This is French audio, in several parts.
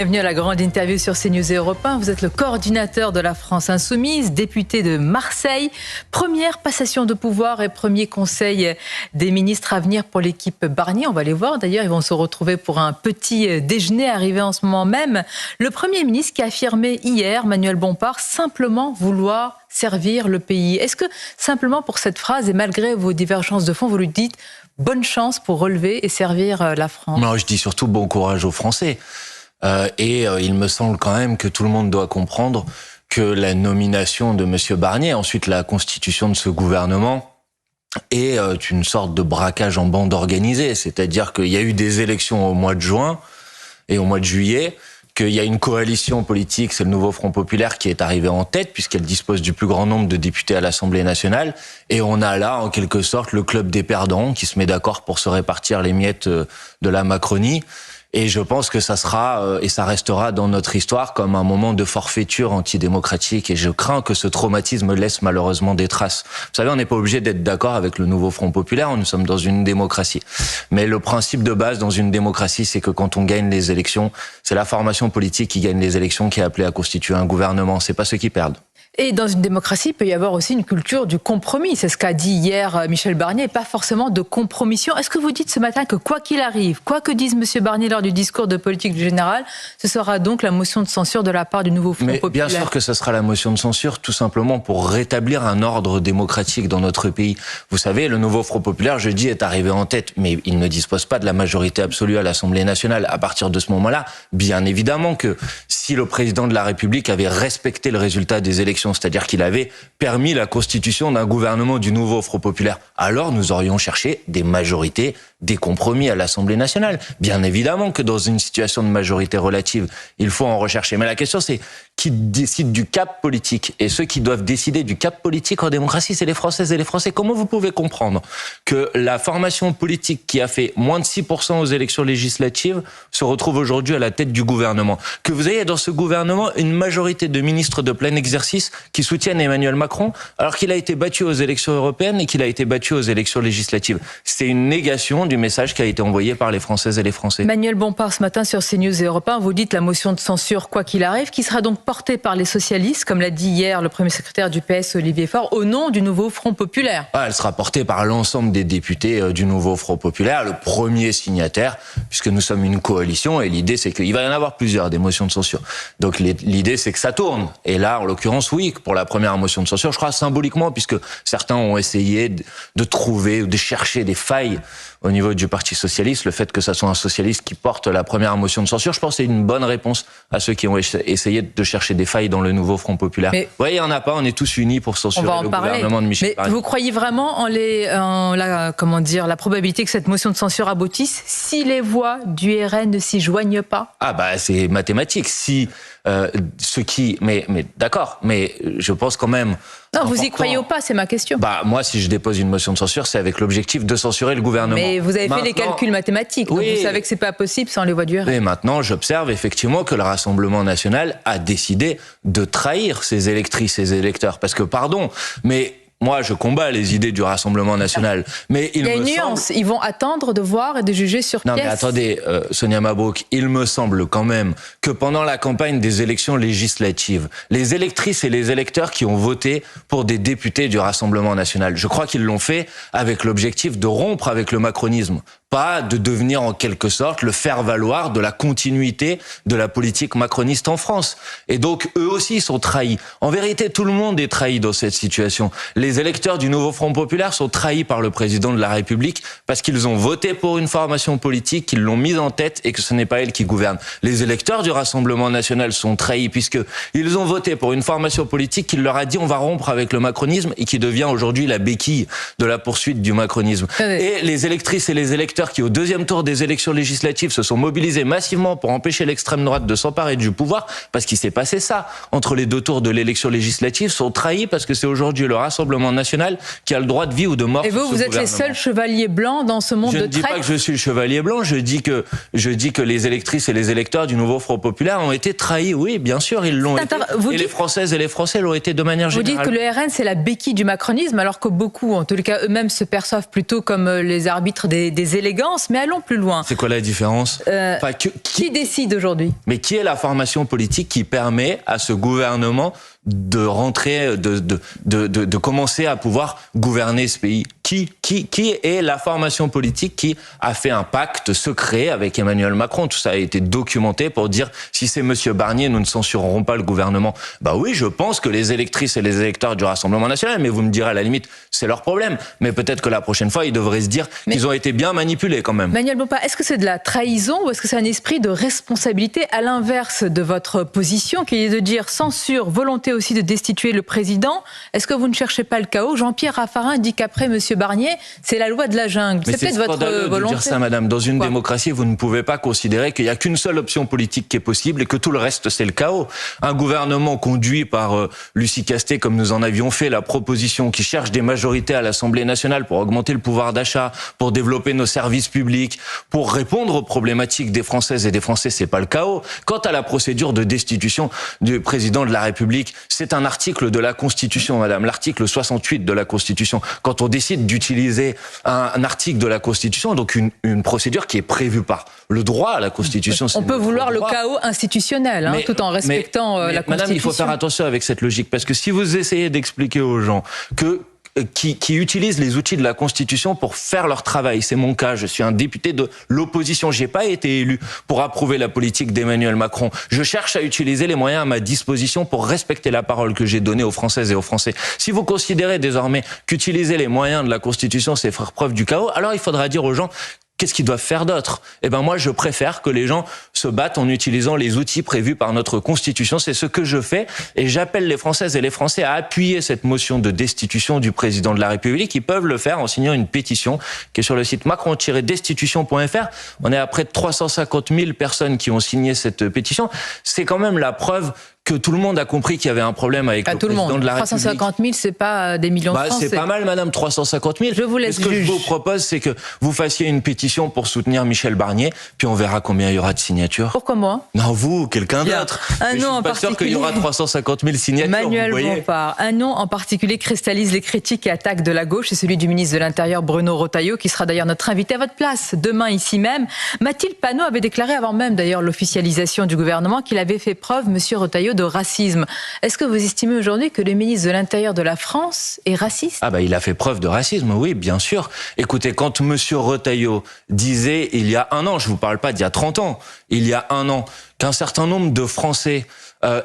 Bienvenue à la grande interview sur CNews et Europe 1. Vous êtes le coordinateur de la France Insoumise, député de Marseille. Première passation de pouvoir et premier conseil des ministres à venir pour l'équipe Barnier. On va les voir d'ailleurs, ils vont se retrouver pour un petit déjeuner arrivé en ce moment même. Le Premier ministre qui a affirmé hier, Manuel Bompard, simplement vouloir servir le pays. Est-ce que simplement pour cette phrase et malgré vos divergences de fond, vous lui dites bonne chance pour relever et servir la France? Non, je dis surtout bon courage aux Français. Il me semble quand même que tout le monde doit comprendre que la nomination de M. Barnier, ensuite la constitution de ce gouvernement, est une sorte de braquage en bande organisée. C'est-à-dire qu'il y a eu des élections au mois de juin et au mois de juillet, qu'il y a une coalition politique, c'est le Nouveau Front Populaire qui est arrivé en tête, puisqu'elle dispose du plus grand nombre de députés à l'Assemblée nationale. Et on a là, en quelque sorte, le club des perdants qui se met d'accord pour se répartir les miettes de la Macronie. Et je pense que ça sera et ça restera dans notre histoire comme un moment de forfaiture antidémocratique. Et je crains que ce traumatisme laisse malheureusement des traces. Vous savez, on n'est pas obligé d'être d'accord avec le Nouveau Front Populaire. Nous sommes dans une démocratie. Mais le principe de base dans une démocratie, c'est que quand on gagne les élections, c'est la formation politique qui gagne les élections qui est appelée à constituer un gouvernement. C'est pas ceux qui perdent. Et dans une démocratie, il peut y avoir aussi une culture du compromis. C'est ce qu'a dit hier Michel Barnier, et pas forcément de compromission. Est-ce que vous dites ce matin que quoi qu'il arrive, quoi que dise M. Barnier lors du discours de politique générale, ce sera donc la motion de censure de la part du Nouveau Front Populaire? Bien sûr que ce sera la motion de censure, tout simplement pour rétablir un ordre démocratique dans notre pays. Vous savez, le Nouveau Front Populaire, jeudi, est arrivé en tête, mais il ne dispose pas de la majorité absolue à l'Assemblée nationale. À partir de ce moment-là, bien évidemment que si le président de la République avait respecté le résultat des élections, c'est-à-dire qu'il avait permis la constitution d'un gouvernement du Nouveau Front Populaire, alors nous aurions cherché des majorités, des compromis à l'Assemblée nationale. Bien évidemment que dans une situation de majorité relative, il faut en rechercher. Mais la question, c'est qui décide du cap politique? Et ceux qui doivent décider du cap politique en démocratie, c'est les Françaises et les Français. Comment vous pouvez comprendre que la formation politique qui a fait moins de 6% aux élections législatives se retrouve aujourd'hui à la tête du gouvernement? Que vous ayez dans ce gouvernement une majorité de ministres de plein exercice qui soutiennent Emmanuel Macron alors qu'il a été battu aux élections européennes et qu'il a été battu aux élections législatives. C'est une négation du message qui a été envoyé par les Françaises et les Français. Manuel Bompard, ce matin sur CNews et Europe 1, vous dites la motion de censure, quoi qu'il arrive, qui sera donc portée par les socialistes, comme l'a dit hier le premier secrétaire du PS, Olivier Faure, au nom du Nouveau Front Populaire. Elle sera portée par l'ensemble des députés du Nouveau Front Populaire, le premier signataire, puisque nous sommes une coalition, et l'idée c'est qu'il va y en avoir plusieurs, des motions de censure. Donc l'idée c'est que ça tourne. Et là, en l'occurrence, oui, pour la première motion de censure, je crois symboliquement, puisque certains ont essayé de trouver ou de chercher des failles au niveau du Parti Socialiste, le fait que ça soit un socialiste qui porte la première motion de censure, je pense que c'est une bonne réponse à ceux qui ont essayé de chercher des failles dans le Nouveau Front Populaire. Oui, il n'y en a pas, on est tous unis pour censurer le gouvernement de Michel Barnier. Mais vous croyez vraiment en la probabilité que cette motion de censure aboutisse si les voix du RN ne s'y joignent pas? Ah bah c'est mathématique. Si mais d'accord, mais je pense quand même. Non, vous y croyez ou pas, c'est ma question. Bah moi, si je dépose une motion de censure, c'est avec l'objectif de censurer le gouvernement. Mais vous avez fait les calculs mathématiques, donc vous savez que c'est pas possible sans les voix du RN. Et maintenant, j'observe effectivement que le Rassemblement national a décidé de trahir ses électrices et ses électeurs, parce que pardon, mais moi, je combats les idées du Rassemblement national, mais il y a une nuance. Ils vont attendre de voir et de juger sur pièce. Non, mais attendez, Sonia Mabrouk, il me semble quand même que pendant la campagne des élections législatives, les électrices et les électeurs qui ont voté pour des députés du Rassemblement national, je crois qu'ils l'ont fait avec l'objectif de rompre avec le macronisme, pas de devenir en quelque sorte le faire-valoir de la continuité de la politique macroniste en France. Et donc, eux aussi sont trahis. En vérité, tout le monde est trahi dans cette situation. Les électeurs du Nouveau Front Populaire sont trahis par le président de la République parce qu'ils ont voté pour une formation politique, qu'ils l'ont mise en tête et que ce n'est pas elle qui gouverne. Les électeurs du Rassemblement national sont trahis puisqu'ils ont voté pour une formation politique qui leur a dit on va rompre avec le macronisme et qui devient aujourd'hui la béquille de la poursuite du macronisme. Et les électrices et les électeurs qui, au deuxième tour des élections législatives, se sont mobilisés massivement pour empêcher l'extrême droite de s'emparer du pouvoir, parce qu'il s'est passé ça entre les deux tours de l'élection législative, sont trahis parce que c'est aujourd'hui le Rassemblement national qui a le droit de vie ou de mort. Et vous êtes les seuls chevaliers blancs dans ce monde de traite? Je ne dis pas que je suis le chevalier blanc, je dis que les électrices et les électeurs du Nouveau Front Populaire ont été trahis. Oui, bien sûr, ils l'ont été. Et les Françaises et les Français l'ont été de manière générale. Vous dites que le RN, c'est la béquille du macronisme, alors que beaucoup, en tous les cas eux-mêmes, se perçoivent plutôt comme les arbitres des élections d'élégance, mais allons plus loin. C'est quoi la différence? Qui décide aujourd'hui? Mais qui est la formation politique qui permet à ce gouvernement de rentrer, de commencer à pouvoir gouverner ce pays? Qui est la formation politique qui a fait un pacte secret avec Emmanuel Macron? Tout ça a été documenté pour dire si c'est Monsieur Barnier, nous ne censurerons pas le gouvernement. Bah oui, je pense que les électrices et les électeurs du Rassemblement national, mais vous me direz à la limite, c'est leur problème. Mais peut-être que la prochaine fois, ils devraient se dire qu'ils ont été bien manipulés quand même. Manuel Bompard, est-ce que c'est de la trahison ou est-ce que c'est un esprit de responsabilité à l'inverse de votre position qui est de dire censure, volonté aussi de destituer le président? Est-ce que vous ne cherchez pas le chaos? Jean-Pierre Raffarin dit qu'après Monsieur Barnier, c'est la loi de la jungle. Mais c'est peut-être votre volonté. De dire ça, madame. Dans une démocratie, vous ne pouvez pas considérer qu'il n'y a qu'une seule option politique qui est possible et que tout le reste, c'est le chaos. Un gouvernement conduit par Lucie Castet, comme nous en avions fait la proposition, qui cherche des majorités à l'Assemblée nationale pour augmenter le pouvoir d'achat, pour développer nos services publics, pour répondre aux problématiques des Françaises et des Français, c'est pas le chaos. Quant à la procédure de destitution du président de la République, c'est un article de la Constitution, madame, l'article 68 de la Constitution. Quand on décide d'utiliser un article de la Constitution, donc une procédure qui est prévue par le droit à la Constitution. On peut vouloir le chaos institutionnel, tout en respectant la Constitution. Madame, il faut faire attention avec cette logique, parce que si vous essayez d'expliquer aux gens qui utilisent les outils de la Constitution pour faire leur travail. C'est mon cas. Je suis un député de l'opposition. J'ai pas été élu pour approuver la politique d'Emmanuel Macron. Je cherche à utiliser les moyens à ma disposition pour respecter la parole que j'ai donnée aux Françaises et aux Français. Si vous considérez désormais qu'utiliser les moyens de la Constitution, c'est faire preuve du chaos, alors il faudra dire aux gens qu'est-ce qu'ils doivent faire d'autre? Eh ben moi, je préfère que les gens se battent en utilisant les outils prévus par notre Constitution. C'est ce que je fais et j'appelle les Françaises et les Français à appuyer cette motion de destitution du président de la République. Ils peuvent le faire en signant une pétition qui est sur le site macron-destitution.fr. On est à près de 350 000 personnes qui ont signé cette pétition. C'est quand même la preuve que tout le monde a compris qu'il y avait un problème avec le président de la République. 350 000, c'est pas des millions de Français. C'est pas mal, madame, 350 000. Je vous laisse juge. Ce que je vous propose, c'est que vous fassiez une pétition pour soutenir Michel Barnier, puis on verra combien il y aura de signatures. Pourquoi moi? Non, vous, quelqu'un d'autre. Un nom en particulier. Je suis pas sûr qu'il y aura 350 000 signatures. Manuel Bompard, un nom en particulier cristallise les critiques et attaques de la gauche, c'est celui du ministre de l'Intérieur Bruno Retailleau, qui sera d'ailleurs notre invité à votre place demain ici même. Mathilde Panot avait déclaré avant même d'ailleurs l'officialisation du gouvernement qu'il avait fait preuve, monsieur Retailleau, de racisme. Est-ce que vous estimez aujourd'hui que le ministre de l'Intérieur de la France est raciste? Ah bah il a fait preuve de racisme, oui, bien sûr. Écoutez, quand monsieur Retailleau disait il y a un an, je vous parle pas d'il y a 30 ans, il y a un an, qu'un certain nombre de Français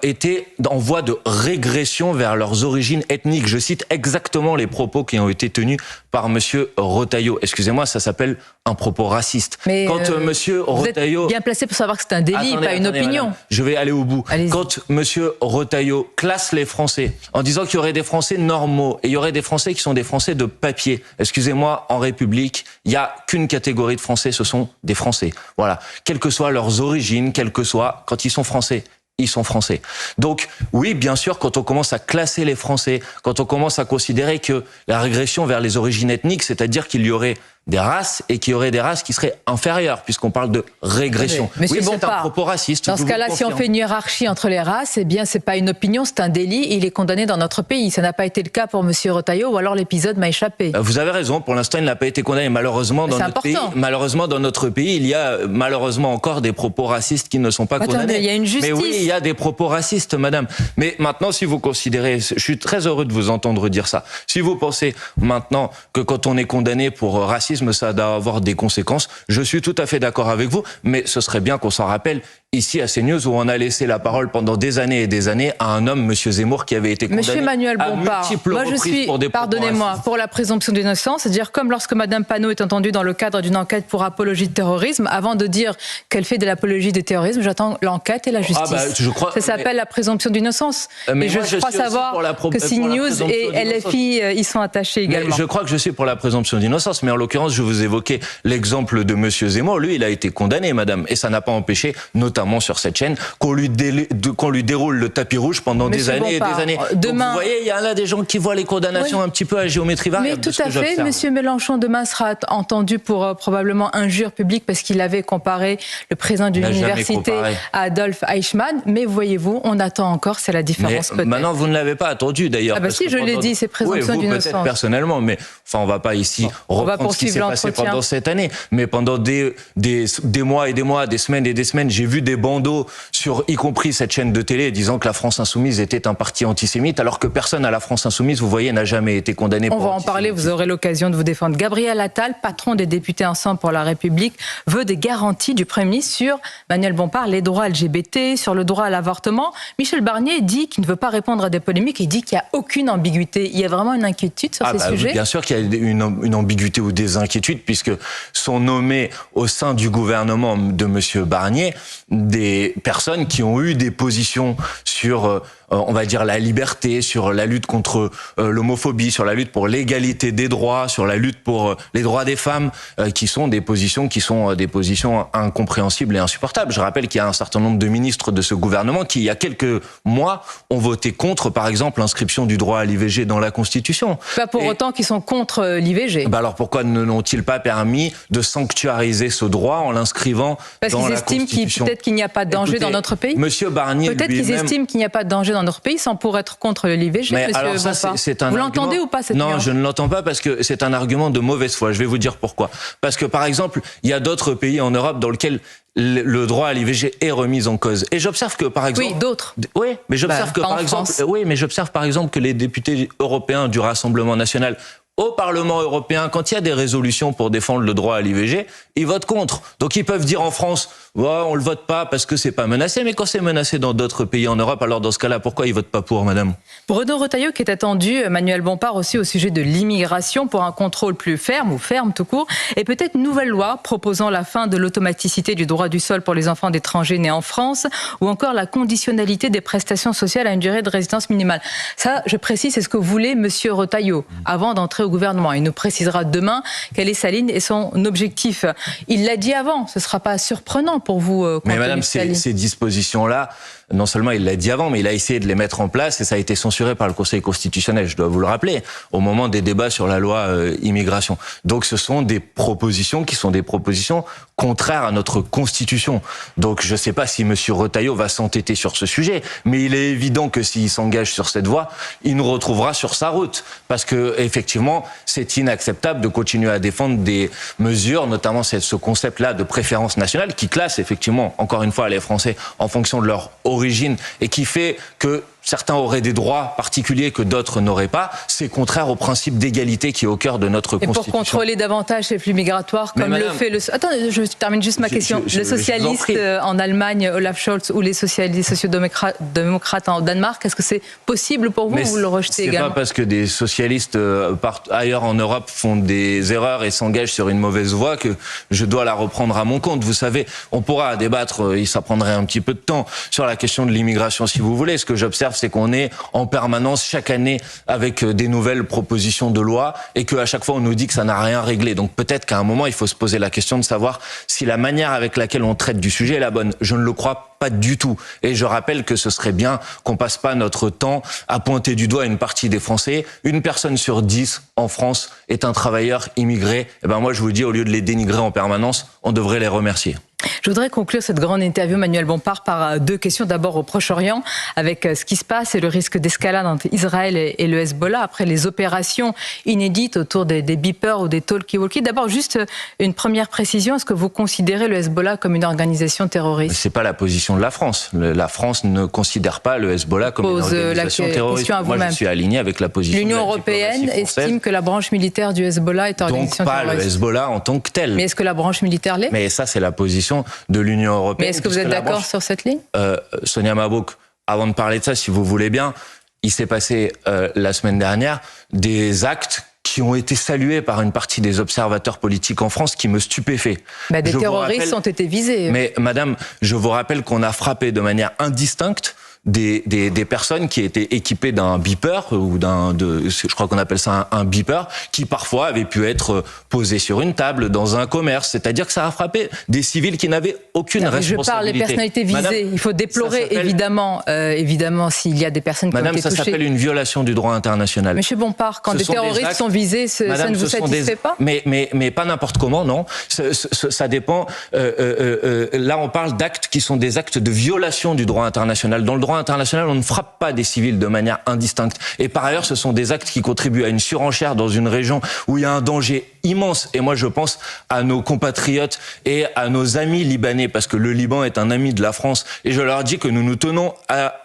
étaient en voie de régression vers leurs origines ethniques. Je cite exactement les propos qui ont été tenus par monsieur Retailleau. Excusez-moi, ça s'appelle un propos raciste. Mais quand monsieur Retailleau... Vous êtes bien placé pour savoir que c'est un délit, pas une opinion. Madame, je vais aller au bout. Quand monsieur Retailleau classe les Français en disant qu'il y aurait des Français normaux et il y aurait des Français qui sont des Français de papier. Excusez-moi, en République, il n'y a qu'une catégorie de Français, ce sont des Français. Voilà. Quelles que soient leurs origines, quelles que soient, quand ils sont Français, ils sont Français. Donc, oui, bien sûr, quand on commence à classer les Français, quand on commence à considérer que la régression vers les origines ethniques, c'est-à-dire qu'il y aurait des races et qu'il y aurait des races qui seraient inférieures, puisqu'on parle de régression. Monsieur oui, c'est Bompard, un propos raciste. Dans ce cas-là, si on fait une hiérarchie entre les races, eh bien, c'est pas une opinion, c'est un délit. Il est condamné dans notre pays. Ça n'a pas été le cas pour monsieur Retailleau, ou alors l'épisode m'a échappé. Vous avez raison. Pour l'instant, il n'a pas été condamné. Malheureusement, dans notre pays, il y a malheureusement encore des propos racistes qui ne sont pas condamnés. Il y a une justice. Mais oui, il y a des propos racistes, madame. Mais maintenant, si vous considérez, je suis très heureux de vous entendre dire ça. Si vous pensez maintenant que quand on est condamné pour racisme, ça doit avoir des conséquences, je suis tout à fait d'accord avec vous, mais ce serait bien qu'on s'en rappelle ici à CNews où on a laissé la parole pendant des années et des années à un homme, monsieur Zemmour, qui avait été condamné Monsieur Manuel Bompard, à multiples reprises pour des propos pardonnez-moi, pour la présomption d'innocence, c'est-à-dire comme lorsque madame Panot est entendue dans le cadre d'une enquête pour apologie de terrorisme, avant de dire qu'elle fait de l'apologie de terrorisme, j'attends l'enquête et la justice. Ça s'appelle la présomption d'innocence. Et je crois savoir que CNews et LFI y sont attachés également. Mais je crois que je suis pour la présomption d'innocence, mais en l'occurrence, je vous évoquais l'exemple de monsieur Zemmour. Lui, il a été condamné, madame, et ça n'a pas empêché, notamment notamment sur cette chaîne, qu'on lui déroule le tapis rouge pendant des années et des années. Demain... Donc, vous voyez, il y a là des gens qui voient les condamnations un petit peu à géométrie variable. Mais tout à fait, Monsieur Mélenchon demain sera entendu pour probablement injure publique parce qu'il avait comparé le président d'une université à Adolf Eichmann. Mais voyez-vous, on attend encore, c'est la différence peut-être. Maintenant, vous ne l'avez pas attendu d'ailleurs. Ah bah si, je l'ai dit, c'est présomption d'innocence. Peut-être personnellement, mais enfin, on va pas ici reprendre ce qui s'est passé pendant cette année. Mais pendant des mois et des mois, des semaines et des semaines, j'ai vu des bandeaux sur, y compris cette chaîne de télé, disant que la France Insoumise était un parti antisémite, alors que personne à la France Insoumise, vous voyez, n'a jamais été condamné pour antisémitisme. On va en parler, vous aurez l'occasion de vous défendre. Gabriel Attal, patron des députés Ensemble pour la République, veut des garanties du Premier ministre sur, Manuel Bompard, les droits LGBT, sur le droit à l'avortement. Michel Barnier dit qu'il ne veut pas répondre à des polémiques et dit qu'il n'y a aucune ambiguïté. Il y a vraiment une inquiétude sur ces sujets? Bien sûr qu'il y a une ambiguïté ou des inquiétudes, puisque sont nommés au sein du gouvernement de M. Barnier des personnes qui ont eu des positions sur, on va dire, la liberté, sur la lutte contre l'homophobie, sur la lutte pour l'égalité des droits, sur la lutte pour les droits des femmes, qui sont des positions incompréhensibles et insupportables. Je rappelle qu'il y a un certain nombre de ministres de ce gouvernement qui, il y a quelques mois, ont voté contre, par exemple, l'inscription du droit à l'IVG dans la Constitution. Pas pour autant qu'ils sont contre l'IVG. Alors pourquoi ne n'ont-ils pas permis de sanctuariser ce droit en l'inscrivant dans la Constitution? Peut-être qu'il n'y a pas de danger dans notre pays. Monsieur Barnier, peut-être qu'ils estiment qu'il n'y a pas de danger dans notre pays sans pour être contre l'IVG. Mais alors ça, c'est un Vous l'entendez ou pas cette nuance? Non, je ne l'entends pas parce que c'est un argument de mauvaise foi. Je vais vous dire pourquoi. Parce que par exemple, il y a d'autres pays en Europe dans lesquels le droit à l'IVG est remis en cause. Et j'observe que par exemple... Oui, d'autres. Oui, mais j'observe que par exemple... Oui, mais j'observe par exemple que les députés européens du Rassemblement national au Parlement européen, quand il y a des résolutions pour défendre le droit à l'IVG, ils votent contre. Donc ils peuvent dire en France, on le vote pas parce que c'est pas menacé, mais quand c'est menacé dans d'autres pays en Europe, alors dans ce cas-là, pourquoi ils votent pas pour, madame? Bruno Retailleau qui est attendu, Manuel Bompard aussi au sujet de l'immigration pour un contrôle plus ferme ou ferme tout court, et peut-être une nouvelle loi proposant la fin de l'automaticité du droit du sol pour les enfants d'étrangers nés en France, ou encore la conditionnalité des prestations sociales à une durée de résidence minimale. Ça, je précise, c'est ce que voulait monsieur Retailleau avant d'entrer au gouvernement. Il nous précisera demain quelle est sa ligne et son objectif. Il l'a dit avant, ce ne sera pas surprenant pour vous. Mais madame, ces dispositions-là, non seulement il l'a dit avant, mais il a essayé de les mettre en place et ça a été censuré par le Conseil constitutionnel, je dois vous le rappeler, au moment des débats sur la loi immigration. Donc ce sont des propositions qui sont des propositions contraires à notre Constitution. Donc je ne sais pas si M. Retailleau va s'entêter sur ce sujet, mais il est évident que s'il s'engage sur cette voie, il nous retrouvera sur sa route. Parce que effectivement, c'est inacceptable de continuer à défendre des mesures, notamment ce concept-là de préférence nationale, qui classe effectivement, encore une fois, les Français en fonction de leur origine et qui fait que certains auraient des droits particuliers que d'autres n'auraient pas. C'est contraire au principe d'égalité qui est au cœur de notre Constitution. Et pour contrôler davantage ces flux migratoires, comme le fait le... Attendez, je termine juste ma question. Le socialiste en Allemagne, Olaf Scholz, ou les sociodémocrates en Danemark, est-ce que c'est possible pour vous ou vous le rejetez également? C'est pas parce que des socialistes ailleurs en Europe font des erreurs et s'engagent sur une mauvaise voie que je dois la reprendre à mon compte. Vous savez, on pourra débattre, ça prendrait un petit peu de temps, sur la question de l'immigration si vous voulez. Ce que j'observe, c'est qu'on est en permanence chaque année avec des nouvelles propositions de loi et qu'à chaque fois on nous dit que ça n'a rien réglé. Donc peut-être qu'à un moment il faut se poser la question de savoir si la manière avec laquelle on traite du sujet est la bonne. Je ne le crois pas du tout. Et je rappelle que ce serait bien qu'on passe pas notre temps à pointer du doigt une partie des Français. Une personne sur 10 en France est un travailleur immigré. Et ben moi je vous dis, au lieu de les dénigrer en permanence, on devrait les remercier. Je voudrais conclure cette grande interview, Manuel Bompard, par deux questions. D'abord au Proche-Orient, avec ce qui se passe et le risque d'escalade entre Israël et le Hezbollah, après les opérations inédites autour des beepers ou des talkie-walkie. D'abord, juste une première précision, est-ce que vous considérez le Hezbollah comme une organisation terroriste? C'est pas la position de la France. La France ne considère pas le Hezbollah comme une organisation terroriste. Moi, je suis aligné avec la position de la L'Union européenne estime que la branche militaire du Hezbollah est une organisation terroriste. Donc pas le Hezbollah en tant que tel. Mais est-ce que la branche militaire l'est? Mais ça, c'est la position de l'Union européenne. Mais est-ce que vous êtes d'accord sur cette ligne? Sonia Mabrouk, avant de parler de ça, si vous voulez bien, il s'est passé la semaine dernière des actes qui ont été salués par une partie des observateurs politiques en France qui me stupéfait. Des terroristes ont été visés. Mais madame, je vous rappelle qu'on a frappé de manière indistincte des personnes qui étaient équipées d'un beeper ou je crois qu'on appelle ça un beeper, qui parfois avaient pu être posés sur une table dans un commerce. C'est-à-dire que ça a frappé des civils qui n'avaient aucune responsabilité. Je parle des personnalités visées. Madame, il faut déplorer évidemment s'il y a des personnes qui ont été touchées. Madame, ça s'appelle une violation du droit international. Monsieur Bompard, quand des terroristes sont visés, ça ne vous satisfait pas? Mais pas n'importe comment, non. Ça dépend. Là, on parle d'actes qui sont des actes de violation du droit international. Dans le droit international, on ne frappe pas des civils de manière indistincte. Et par ailleurs, ce sont des actes qui contribuent à une surenchère dans une région où il y a un danger immense. Et moi, je pense à nos compatriotes et à nos amis libanais, parce que le Liban est un ami de la France. Et je leur dis que nous nous tenons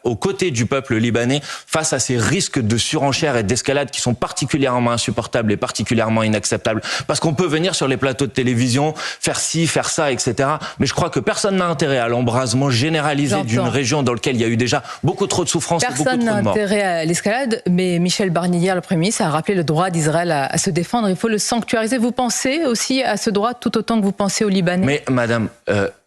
aux côtés du peuple libanais face à ces risques de surenchère et d'escalade qui sont particulièrement insupportables et particulièrement inacceptables. Parce qu'on peut venir sur les plateaux de télévision, faire ci, faire ça, etc. Mais je crois que personne n'a intérêt à l'embrasement généralisé d'une région dans laquelle il y a eu déjà beaucoup trop de souffrance et beaucoup trop de morts. Personne n'a intérêt à l'escalade, mais Michel Barnier, hier, le Premier ministre, a rappelé le droit d'Israël à se défendre. Il faut le sanctuariser. Vous pensez aussi à ce droit tout autant que vous pensez aux Libanais? Mais madame,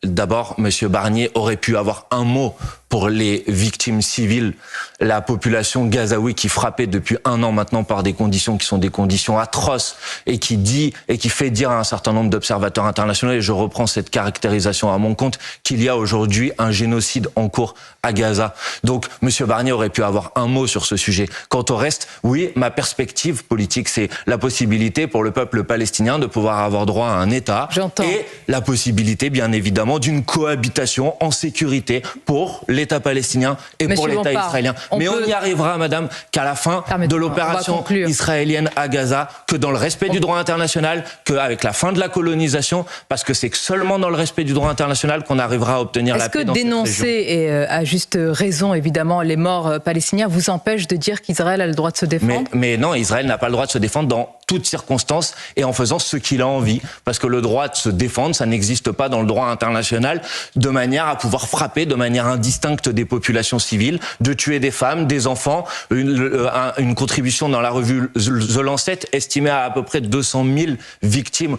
d'abord, monsieur Barnier aurait pu avoir un mot pour les victimes civiles, la population gazaoui qui frappée depuis 1 an maintenant par des conditions qui sont des conditions atroces et qui fait dire à un certain nombre d'observateurs internationaux, et je reprends cette caractérisation à mon compte, qu'il y a aujourd'hui un génocide en cours à Gaza. Donc, monsieur Barnier aurait pu avoir un mot sur ce sujet. Quant au reste, oui, ma perspective politique, c'est la possibilité pour le peuple palestinien de pouvoir avoir droit à un État et la possibilité, bien évidemment, d'une cohabitation en sécurité pour l'État palestinien et pour l'État israélien. Mais on n'y arrivera, madame, qu'à la fin de l'opération israélienne à Gaza, que dans le respect du droit international, qu'avec la fin de la colonisation, parce que c'est seulement dans le respect du droit international qu'on arrivera à obtenir la paix dans cette région. Est-ce que dénoncer, et à juste raison évidemment, les morts palestiniens vous empêche de dire qu'Israël a le droit de se défendre? Mais non, Israël n'a pas le droit de se défendre dans toutes circonstances et en faisant ce qu'il a envie. Parce que le droit de se défendre, ça n'existe pas dans le droit international, de manière à pouvoir frapper de manière indistincte des populations civiles, de tuer des femmes, des enfants. Une contribution dans la revue The Lancet estimait à peu près 200 000 victimes,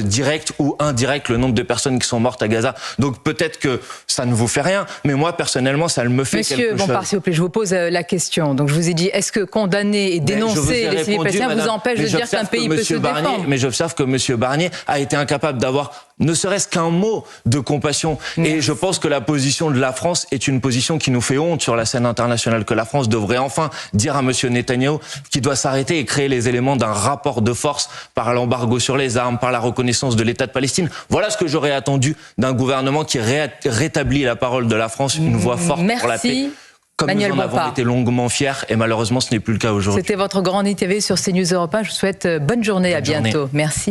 direct ou indirect, le nombre de personnes qui sont mortes à Gaza. Donc peut-être que ça ne vous fait rien, mais moi personnellement, ça me fait quelque chose. Monsieur Bompard, s'il vous plaît, je vous pose la question. Donc je vous ai dit, est-ce que condamner et dénoncer les civils palestiniens vous empêche de dire qu'un pays peut se défendre? Mais j'observe que monsieur Barnier a été incapable d'avoir ne serait-ce qu'un mot de compassion. Et je pense que la position de la France est une position qui nous fait honte sur la scène internationale, que la France devrait enfin dire à monsieur Netanyahou qu'il doit s'arrêter et créer les éléments d'un rapport de force par l'embargo sur les armes, par la reconnaissance de l'État de Palestine. Voilà ce que j'aurais attendu d'un gouvernement qui rétablit la parole de la France, une voix forte pour la paix. Comme nous en avons été longuement fiers, et malheureusement ce n'est plus le cas aujourd'hui. C'était votre Grand Nid TV sur CNews Europe 1. Je vous souhaite bonne journée, à bientôt. Merci.